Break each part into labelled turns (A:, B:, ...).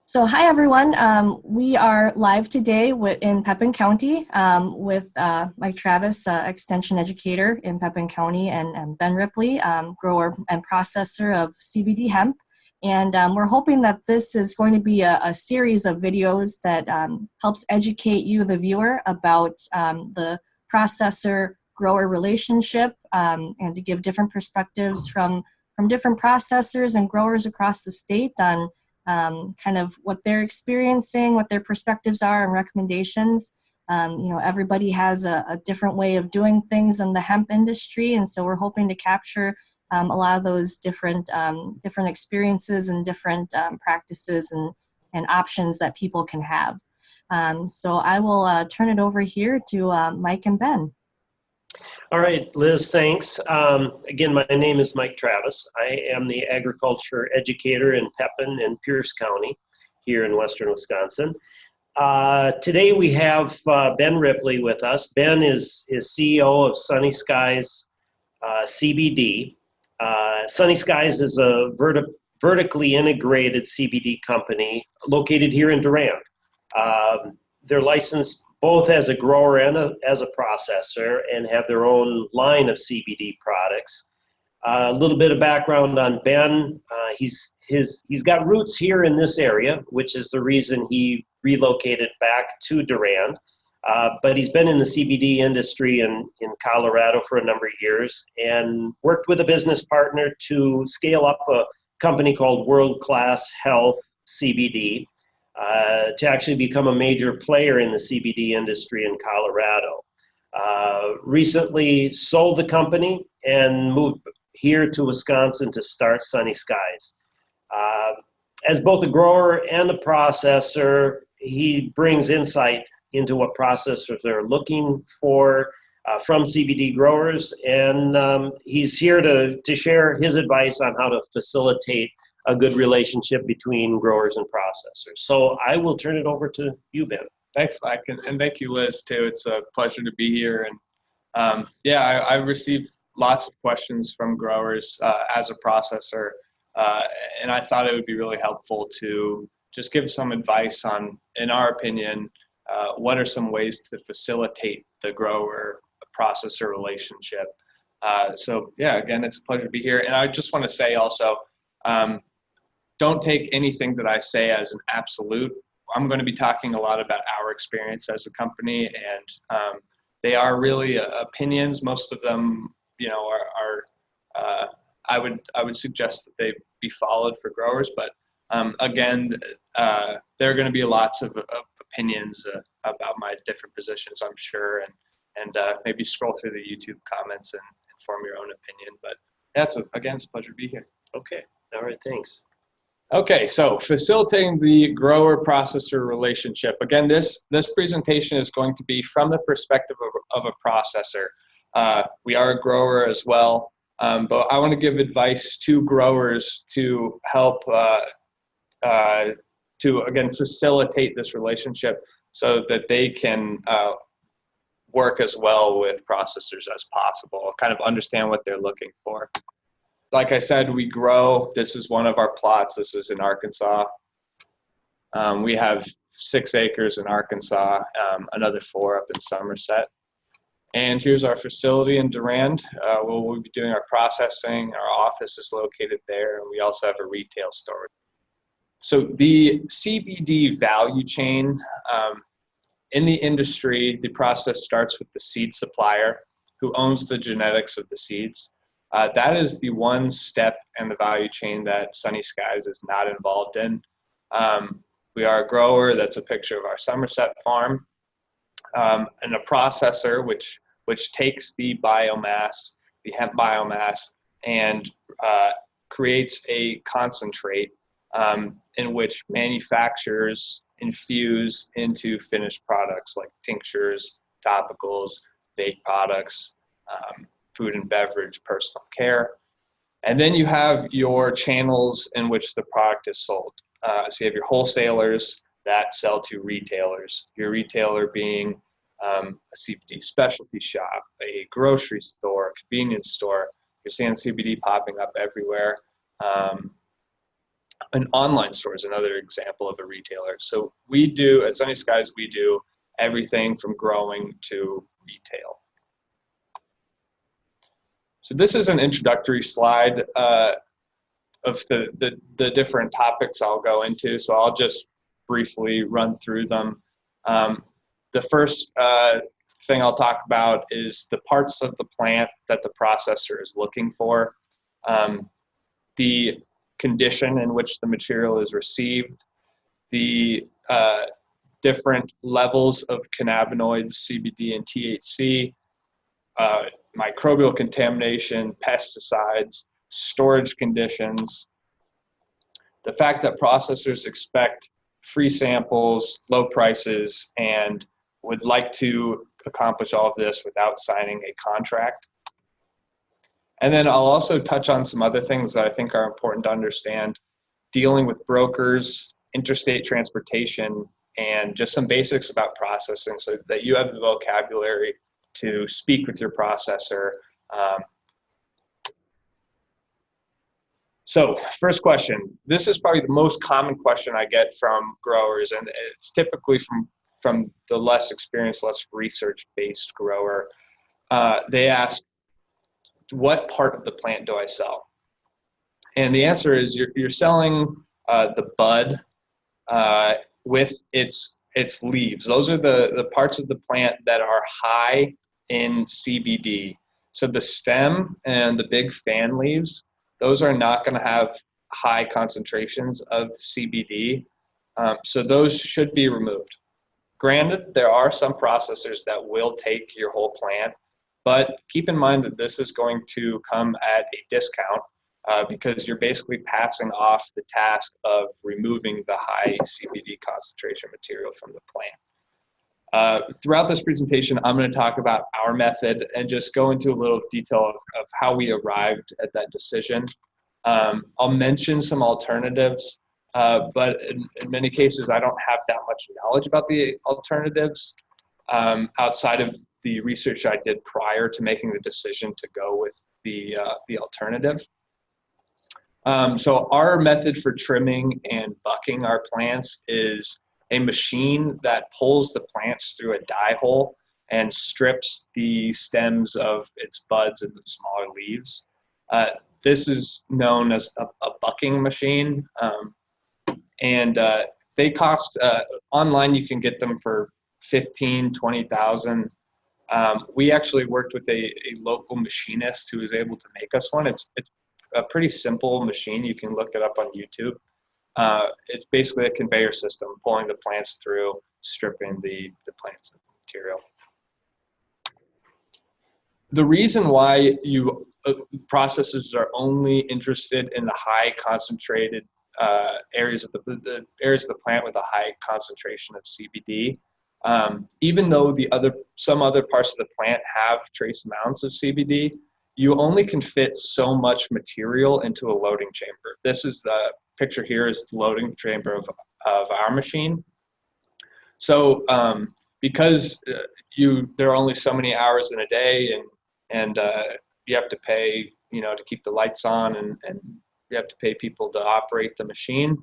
A: So hi everyone, we are live today in Pepin County with Mike Travis, Extension Educator in Pepin County, and Ben Rippley, grower and processor of CBD hemp. And we're hoping that this is going to be a series of videos that helps educate you, the viewer, about the processor-grower relationship and to give different perspectives from different processors and growers across the state on kind of what they're experiencing, what their perspectives are and recommendations. Everybody has a different way of doing things in the hemp industry, and so we're hoping to capture a lot of those different experiences and different practices and options that people can have. So I will turn it over here to Mike and Ben.
B: All right, Liz, thanks. Again, my name is Mike Travis. I am the agriculture educator in Pepin and Pierce County here in western Wisconsin. Today we have Ben Rippley with us. Ben is CEO of Sunny Skies CBD. Sunny Skies is a vertically integrated CBD company located here in Durand. They're licensed both as a grower and as a processor, and have their own line of CBD products. A little bit of background on Ben. He's got roots here in this area, which is the reason he relocated back to Durand. But he's been in the CBD industry in Colorado for a number of years and worked with a business partner to scale up a company called World Class Health CBD. To actually become a major player in the CBD industry in Colorado. Recently sold the company and moved here to Wisconsin to start Sunny Skies. As both a grower and a processor, he brings insight into what processors are looking for from CBD growers, and he's here to share his advice on how to facilitate a good relationship between growers and processors. So I will turn it over to you, Ben.
C: Thanks, Mike, and thank you, Liz, too. It's a pleasure to be here. And I received lots of questions from growers as a processor, and I thought it would be really helpful to just give some advice on, in our opinion, what are some ways to facilitate the grower-processor relationship. Again, it's a pleasure to be here. And I just want to say also, don't take anything that I say as an absolute. I'm going to be talking a lot about our experience as a company, and they are really opinions. Most of them, I would suggest that they be followed for growers. But again, there are going to be lots of opinions about my different positions, I'm sure, and maybe scroll through the YouTube comments and form your own opinion. But again, it's a pleasure to be here.
B: Okay. All right. Thanks.
C: Okay, so facilitating the grower-processor relationship. Again, this presentation is going to be from the perspective of a processor. We are a grower as well, but I want to give advice to growers to help to, again, facilitate this relationship so that they can work as well with processors as possible, kind of understand what they're looking for. Like I said, we grow. This is one of our plots. This is in Arkansas. We have 6 acres in Arkansas, another 4 up in Somerset. And here's our facility in Durand. We'll be doing our processing. Our office is located there, and we also have a retail store. So the CBD value chain, in the industry, the process starts with the seed supplier who owns the genetics of the seeds. That is the one step in the value chain that Sunny Skies is not involved in. We are a grower. That's a picture of our Somerset farm. And a processor which takes the biomass, the hemp biomass, and creates a concentrate in which manufacturers infuse into finished products like tinctures, topicals, vape products, food and beverage, personal care. And then you have your channels in which the product is sold. So you have your wholesalers that sell to retailers, your retailer being a CBD specialty shop, a grocery store, a convenience store. You're seeing CBD popping up everywhere. An online store is another example of a retailer. So we do, at Sunny Skies, we do everything from growing to retail. So this is an introductory slide of the different topics I'll go into. So I'll just briefly run through them. The first thing I'll talk about is the parts of the plant that the processor is looking for, the condition in which the material is received, the different levels of cannabinoids, CBD and THC, microbial contamination, pesticides, storage conditions, the fact that processors expect free samples, low prices, and would like to accomplish all of this without signing a contract. And then I'll also touch on some other things that I think are important to understand, dealing with brokers, interstate transportation, and just some basics about processing so that you have the vocabulary to speak with your processor. So first question, this is probably the most common question I get from growers, and it's typically from the less experienced, less research-based grower. They ask, what part of the plant do I sell? And the answer is you're selling the bud with its leaves. Those are the parts of the plant that are high in CBD. So the stem and the big fan leaves, those are not going to have high concentrations of CBD. So those should be removed. Granted, there are some processors that will take your whole plant, but keep in mind that this is going to come at a discount because you're basically passing off the task of removing the high CBD concentration material from the plant. Throughout this presentation, I'm going to talk about our method and just go into a little detail of how we arrived at that decision. I'll mention some alternatives, but in many cases, I don't have that much knowledge about the alternatives outside of the research I did prior to making the decision to go with the alternative. So our method for trimming and bucking our plants is a machine that pulls the plants through a die hole and strips the stems of its buds and the smaller leaves. This is known as a bucking machine, and they cost, online you can get them for $15,000, $20,000. We actually worked with a local machinist who was able to make us one. It's a pretty simple machine. You can look it up on YouTube. It's basically a conveyor system pulling the plants through, stripping the plants of material. The reason why processors are only interested in the high concentrated areas of the areas of the plant with a high concentration of CBD, even though some other parts of the plant have trace amounts of CBD, you only can fit so much material into a loading chamber. This is the picture here is the loading chamber of our machine. So because there are only so many hours in a day, and you have to pay, to keep the lights on, and you have to pay people to operate the machine.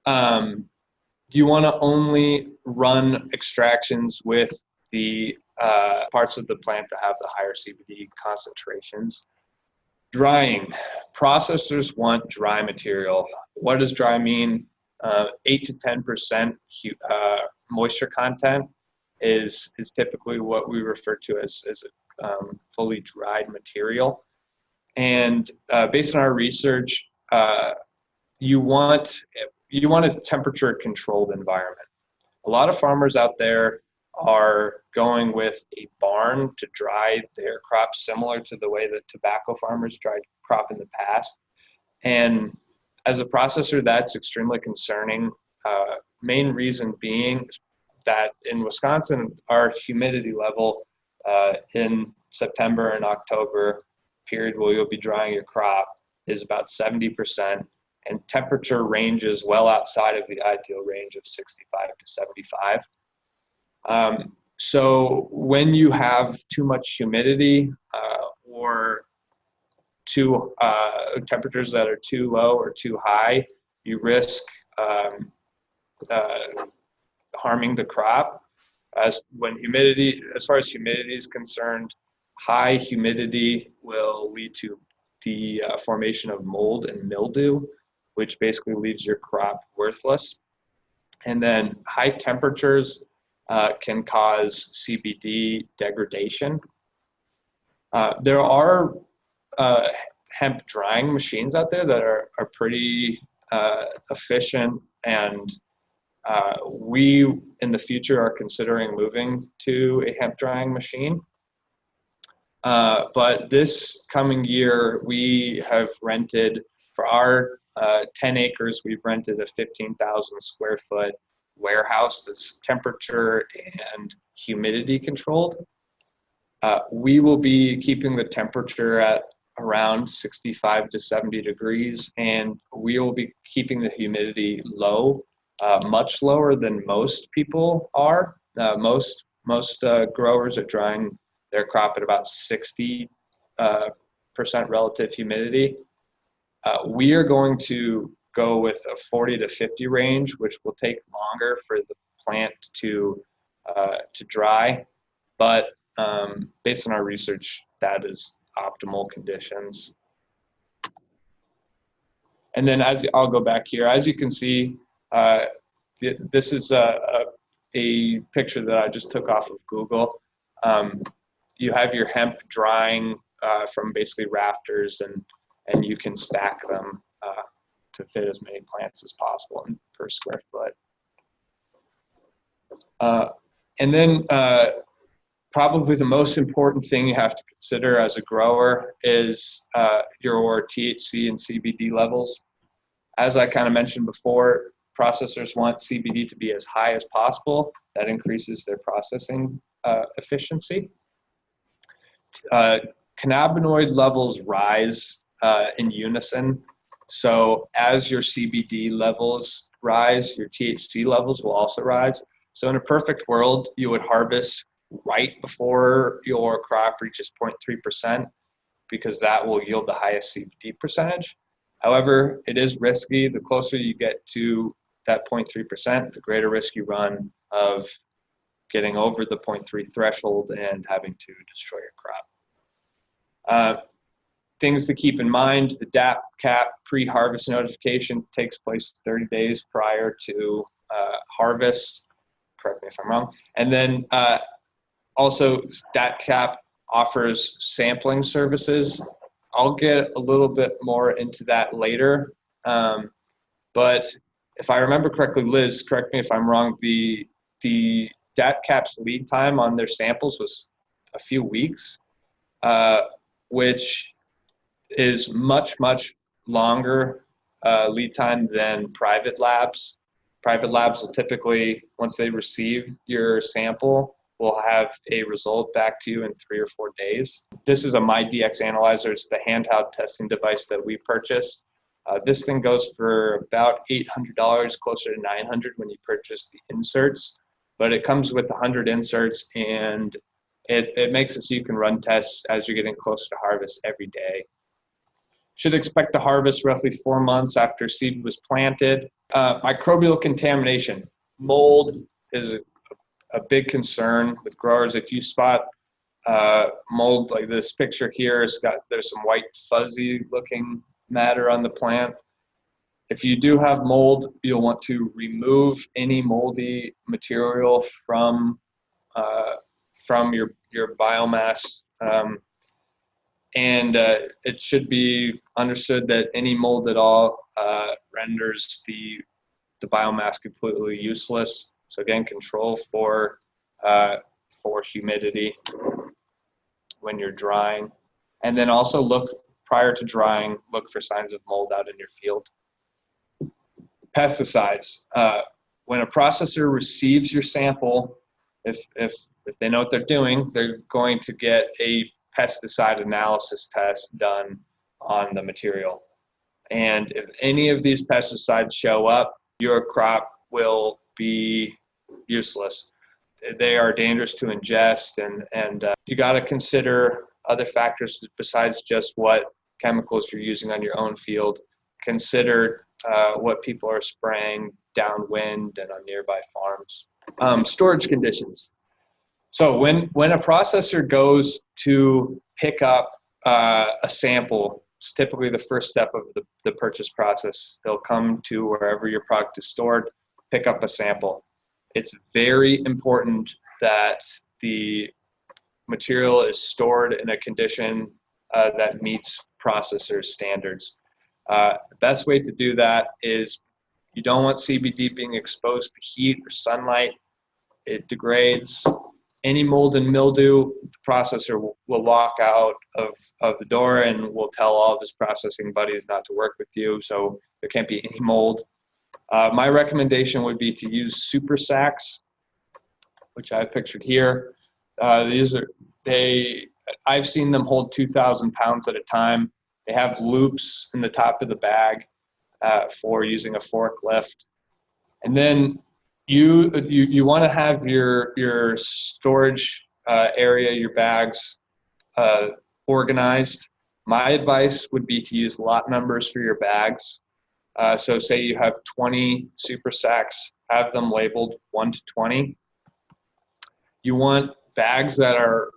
C: You want to only run extractions with the parts of the plant that have the higher CBD concentrations. Drying. Processors want dry material. What does dry mean? 8 to 10% moisture content is typically what we refer to as fully dried material. And based on our research, you want a temperature controlled environment. A lot of farmers out there are going with a barn to dry their crops, similar to the way that tobacco farmers dried crop in the past. And as a processor, that's extremely concerning. Main reason being that in Wisconsin, our humidity level in September and October, period where you'll be drying your crop, is about 70%, and temperature ranges well outside of the ideal range of 65 to 75. So when you have too much humidity or temperatures that are too low or too high, you risk harming the crop. As far as humidity is concerned, high humidity will lead to the formation of mold and mildew, which basically leaves your crop worthless. And then high temperatures can cause CBD degradation. There are hemp drying machines out there that are pretty efficient, and we in the future are considering moving to a hemp drying machine. But this coming year, we have rented, for our 10 acres, we've rented a 15,000 square foot warehouse that's temperature and humidity controlled. We will be keeping the temperature at around 65 to 70 degrees, and we will be keeping the humidity low, much lower than most people are. Most growers are drying their crop at about 60% relative humidity. We are going to go with a 40 to 50 range, which will take longer for the plant to dry, but based on our research, that is optimal conditions. And then I'll go back here. As you can see, this is a picture that I just took off of Google. You have your hemp drying from basically rafters, and you can stack them to fit as many plants as possible per square foot. And then probably the most important thing you have to consider as a grower is your THC and CBD levels. As I kind of mentioned before, processors want CBD to be as high as possible. That increases their processing efficiency. Cannabinoid levels rise in unison. So as your CBD levels rise, your THC levels will also rise. So in a perfect world, you would harvest right before your crop reaches 0.3%, because that will yield the highest CBD percentage. However, it is risky. The closer you get to that 0.3%, the greater risk you run of getting over the 0.3 threshold and having to destroy your crop. Things to keep in mind: the DAP cap pre-harvest notification takes place 30 days prior to harvest. Correct me if I'm wrong. And then also, DAP cap offers sampling services. I'll get a little bit more into that later. But if I remember correctly, Liz, correct me if I'm wrong, the DAP cap's lead time on their samples was a few weeks, which is much, much longer lead time than private labs. Private labs will typically, once they receive your sample, will have a result back to you in 3 or 4 days. This is a MyDX analyzer. It's the handheld testing device that we purchased. This thing goes for about $800, closer to $900 when you purchase the inserts, but it comes with 100 inserts, and it makes it so you can run tests as you're getting closer to harvest every day. Should expect to harvest roughly 4 months after seed was planted. Microbial contamination. Mold is a big concern with growers. If you spot mold, like this picture here, there's some white fuzzy looking matter on the plant. If you do have mold, you'll want to remove any moldy material from your biomass. And it should be understood that any mold at all renders the biomass completely useless. So again, control for humidity when you're drying. And then also prior to drying, look for signs of mold out in your field. Pesticides. When a processor receives your sample, if they know what they're doing, they're going to get a pesticide analysis test done on the material. And if any of these pesticides show up, your crop will be useless. They are dangerous to ingest, and you got to consider other factors besides just what chemicals you're using on your own field. Consider what people are spraying downwind and on nearby farms. Storage conditions. So when a processor goes to pick up a sample, it's typically the first step of the purchase process. They'll come to wherever your product is stored, pick up a sample. It's very important that the material is stored in a condition that meets processor standards. The best way to do that is you don't want CBD being exposed to heat or sunlight. It degrades. Any mold and mildew, the processor will walk out of the door and will tell all of his processing buddies not to work with you, so there can't be any mold. My recommendation would be to use super sacks, which I've pictured here. I've seen them hold 2,000 pounds at a time. They have loops in the top of the bag for using a forklift. And then you want to have your storage area, your bags organized. My advice would be to use lot numbers for your bags. So say you have 20 super sacks, have them labeled 1 to 20. You want bags that are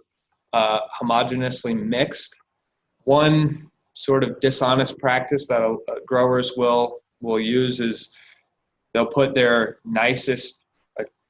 C: homogeneously mixed. One sort of dishonest practice that growers will use is they'll put their nicest,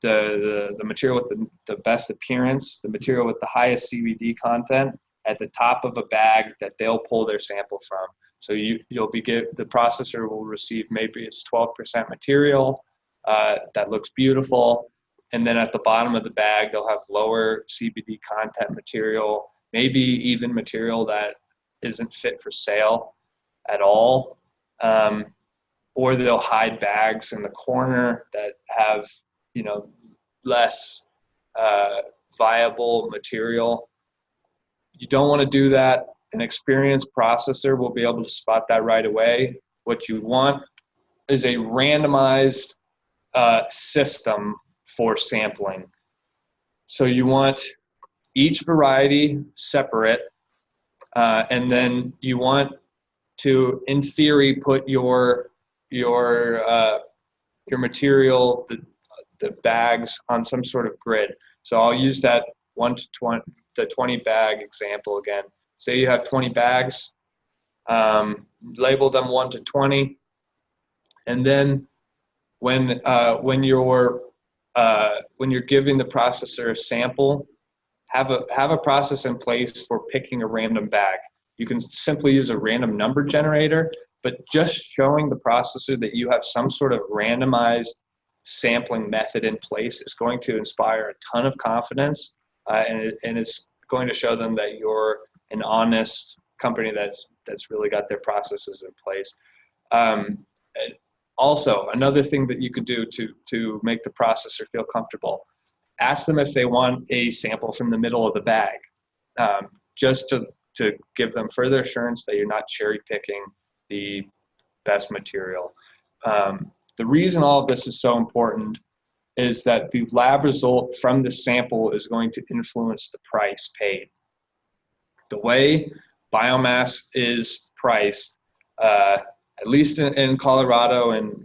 C: the material with the best appearance, the material with the highest CBD content at the top of a bag that they'll pull their sample from. So the processor will receive maybe it's 12% material that looks beautiful. And then at the bottom of the bag, they'll have lower CBD content material, maybe even material that isn't fit for sale at all. Or they'll hide bags in the corner that have, less viable material. You don't want to do that. An experienced processor will be able to spot that right away. What you want is a randomized system for sampling. So you want each variety separate, and then you want to, in theory, put your material, the bags on some sort of grid. So I'll use that 1 to 20, the 20 bag example again. Say you have 20 bags, label them 1 to 20, and then when you're giving the processor a sample, have a process in place for picking a random bag. You can simply use a random number generator, but just showing the processor that you have some sort of randomized sampling method in place is going to inspire a ton of confidence, and it's going to show them that you're an honest company that's really got their processes in place. Also, another thing that you could do to make the processor feel comfortable, ask them if they want a sample from the middle of the bag, just to give them further assurance that you're not cherry picking the best material. The reason all of this is so important is that the lab result from the sample is going to influence the price paid. The way biomass is priced, at least in Colorado, and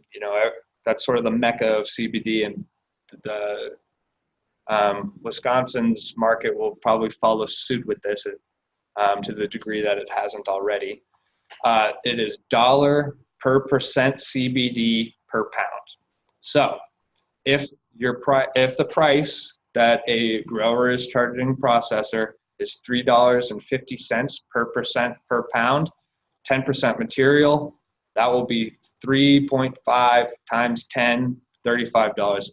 C: that's sort of the mecca of CBD, and the Wisconsin's market will probably follow suit with this to the degree that it hasn't already. It is $1 per percent CBD per pound. So if the price that a grower is charging processor is $3.50 per percent per pound, 10% material, that will be 3.5 times 10, $35 a pound.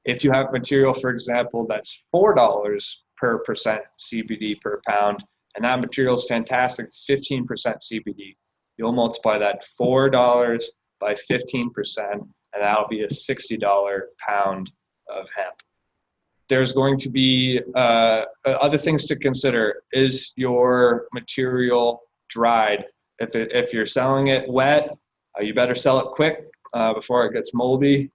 C: If you have material, for example, that's $4 per percent CBD per pound, and that material is fantastic, it's 15% CBD, you'll multiply that $4 by 15%, and that'll be a $60 pound of hemp. There's going to be other things to consider. Is your material dried? If you're selling it wet, you better sell it quick before it gets moldy.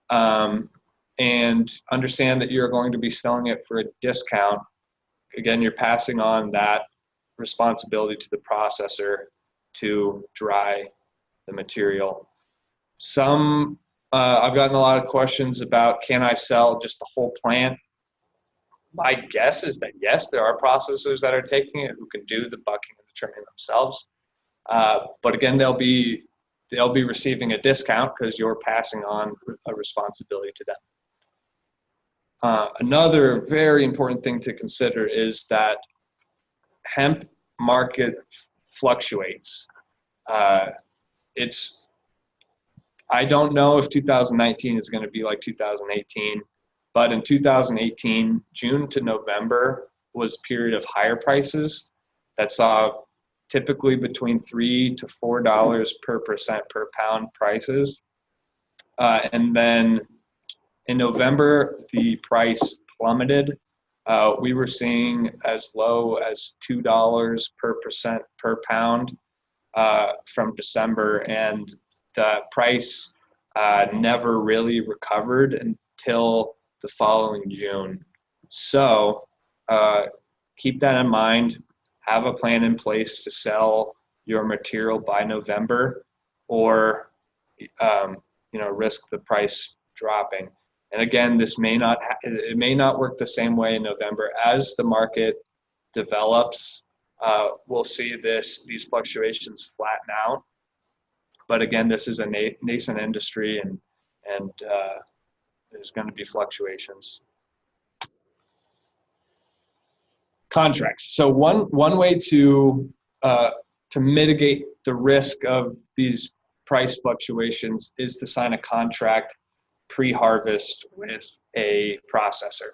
C: And understand that you're going to be selling it for a discount. Again, you're passing on that responsibility to the processor to dry the material. I've gotten a lot of questions about, can I sell just the whole plant? My guess is that yes, there are processors that are taking it who can do the bucking and the trimming themselves. But again, they'll be receiving a discount because you're passing on a responsibility to them. Another very important thing to consider is that hemp market fluctuates. I don't know if 2019 is going to be like 2018, but in 2018, June to November was a period of higher prices that saw typically between $3 to $4 per percent per pound prices. And then in November, the price plummeted. We were seeing as low as $2 per percent per pound from December, and the price never really recovered until the following June. So keep that in mind. Have a plan in place to sell your material by November, or risk the price dropping. And again, it may not work the same way in November. As the market develops, we'll see these fluctuations flatten out. But again, this is a nascent industry, and there's going to be fluctuations. Contracts. So one way to mitigate the risk of these price fluctuations is to sign a contract pre-harvest with a processor.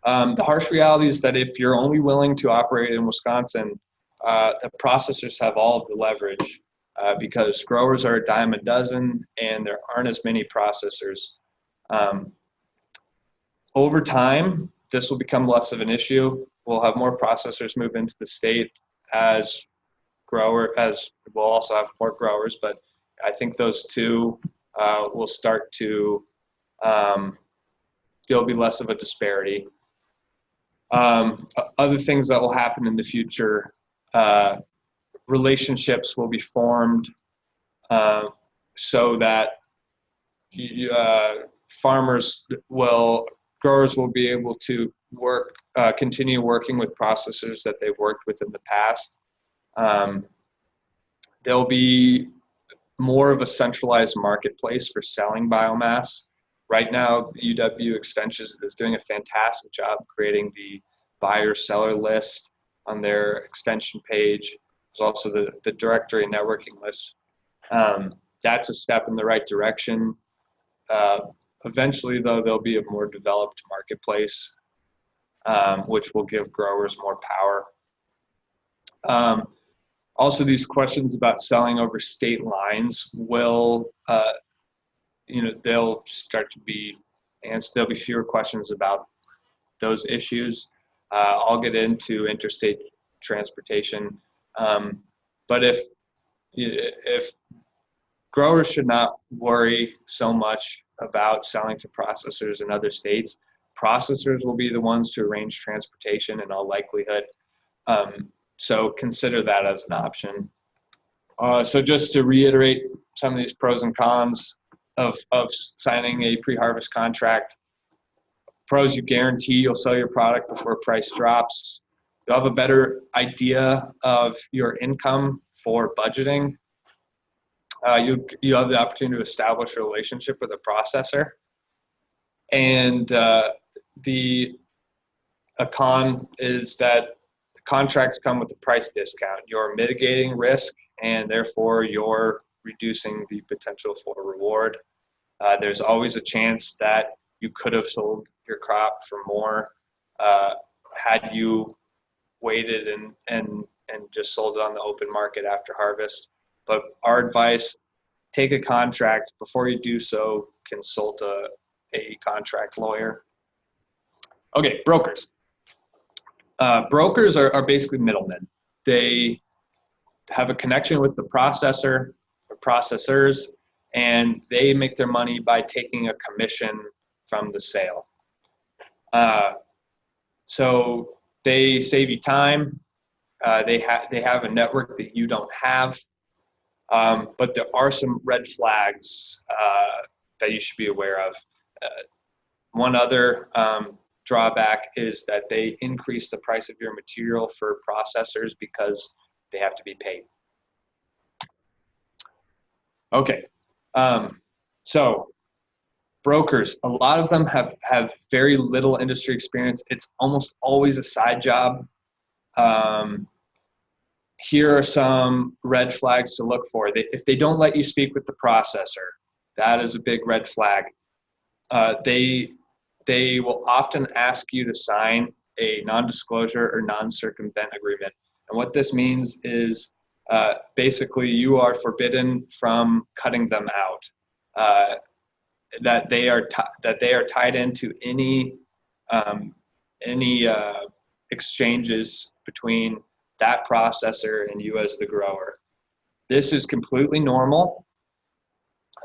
C: The harsh reality is that if you're only willing to operate in Wisconsin, the processors have all of the leverage because growers are a dime a dozen and there aren't as many processors. Over time, this will become less of an issue. We'll have more processors move into the state as we'll also have more growers, but I think those two will start to, there'll be less of a disparity. Other things that will happen in the future, relationships will be formed so that growers will be able to continue working with processors that they've worked with in the past. There'll be more of a centralized marketplace for selling biomass. Right now, UW Extensions is doing a fantastic job creating the buyer-seller list on their extension page. There's also the directory networking list. That's a step in the right direction. Eventually, though, there'll be a more developed marketplace, which will give growers more power. Also, these questions about selling over state lines will, they'll start to be answered. There'll be fewer questions about those issues. I'll get into interstate transportation. But if growers should not worry so much about selling to processors in other states, processors will be the ones to arrange transportation in all likelihood. So consider that as an option. So just to reiterate some of these pros and cons of signing a pre-harvest contract. Pros, you guarantee you'll sell your product before price drops. You'll have a better idea of your income for budgeting. You have the opportunity to establish a relationship with a processor. And a con is that contracts come with a price discount. You're mitigating risk, and therefore you're reducing the potential for a reward. There's always a chance that you could have sold your crop for more had you waited and just sold it on the open market after harvest. But our advice, take a contract. Before you do so, consult a contract lawyer. Okay, brokers. Brokers are basically middlemen. They have a connection with the processor or processors, and they make their money by taking a commission from the sale. So they save you time. They have a network that you don't have. But there are some red flags that you should be aware of. One other drawback is that they increase the price of your material for processors because they have to be paid. Okay, so brokers, a lot of them have very little industry experience. It's almost always a side job. Here are some red flags to look for. If they don't let you speak with the processor, that is a big red flag. They will often ask you to sign a non-disclosure or non-circumvent agreement. And what this means is basically you are forbidden from cutting them out. That they are tied into any exchanges between that processor and you as the grower. This is completely normal.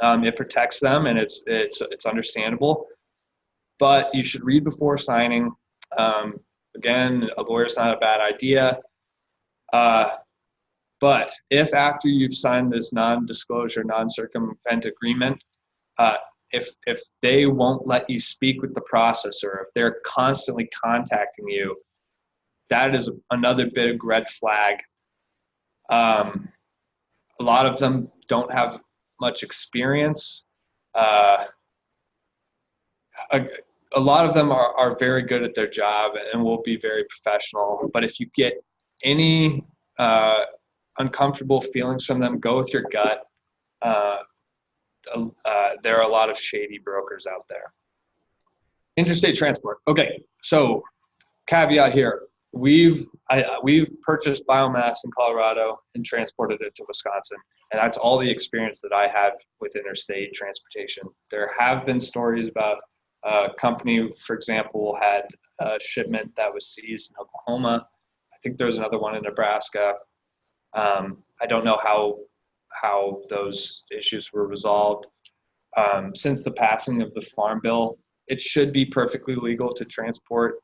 C: It protects them, and it's understandable. But you should read before signing. Again, a lawyer's not a bad idea. But if after you've signed this non-disclosure, non-circumvent agreement, if they won't let you speak with the processor, if they're constantly contacting you, that is another big red flag. A lot of them don't have much experience. A lot of them are very good at their job and will be very professional. But if you get any uncomfortable feelings from them, go with your gut. There are a lot of shady brokers out there. Interstate transport. Okay, so caveat here. We've purchased biomass in Colorado and transported it to Wisconsin, and that's all the experience that I have with interstate transportation. There have been stories about a company, for example, had a shipment that was seized in Oklahoma. I think there was another one in Nebraska. I don't know how those issues were resolved. Since the passing of the Farm Bill, it should be perfectly legal to transport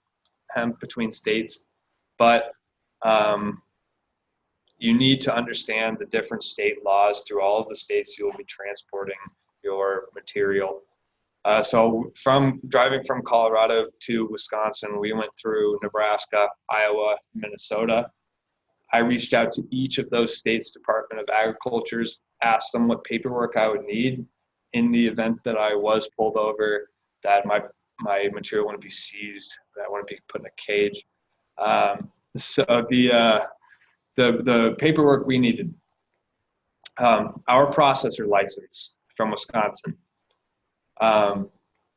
C: hemp between states, but you need to understand the different state laws through all of the states you will be transporting your material. So driving from Colorado to Wisconsin, we went through Nebraska, Iowa, Minnesota. I reached out to each of those states' Department of Agricultures, asked them what paperwork I would need in the event that I was pulled over, that my material wouldn't be seized, that I wouldn't be put in a cage. So the paperwork we needed, our processor license from Wisconsin,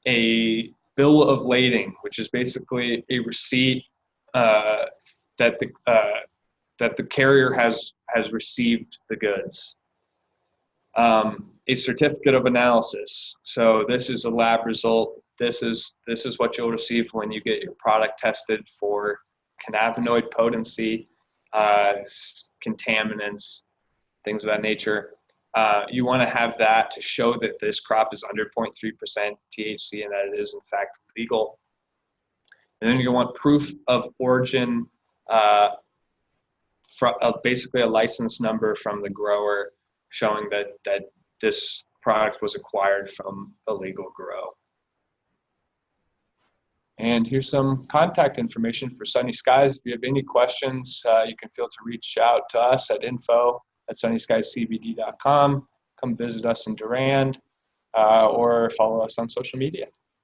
C: a bill of lading, which is basically a receipt that the carrier has received the goods. A certificate of analysis. So this is a lab result. This is what you'll receive when you get your product tested for cannabinoid potency, contaminants, things of that nature. You want to have that to show that this crop is under 0.3% THC and that it is in fact legal. And then you want proof of origin, basically a license number from the grower showing that this product was acquired from a legal grow. And here's some contact information for Sunny Skies. If you have any questions, you can feel to reach out to us at info@sunnyskiescbd.com. Come visit us in Durand or follow us on social media.